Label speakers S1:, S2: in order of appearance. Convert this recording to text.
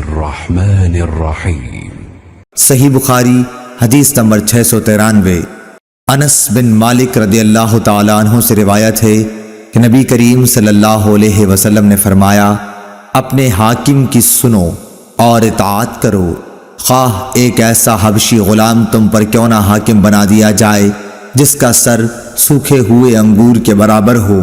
S1: الرحمن الرحیم۔
S2: صحیح بخاری حدیث نمبر 693۔ انس بن مالک رضی اللہ تعالیٰ عنہ سے روایت ہے کہ نبی کریم صلی اللہ علیہ وسلم نے فرمایا، اپنے حاکم کی سنو اور اطاعت کرو، خواہ ایک ایسا حبشی غلام تم پر کیوں نہ حاکم بنا دیا جائے جس کا سر سوکھے ہوئے انگور کے برابر ہو۔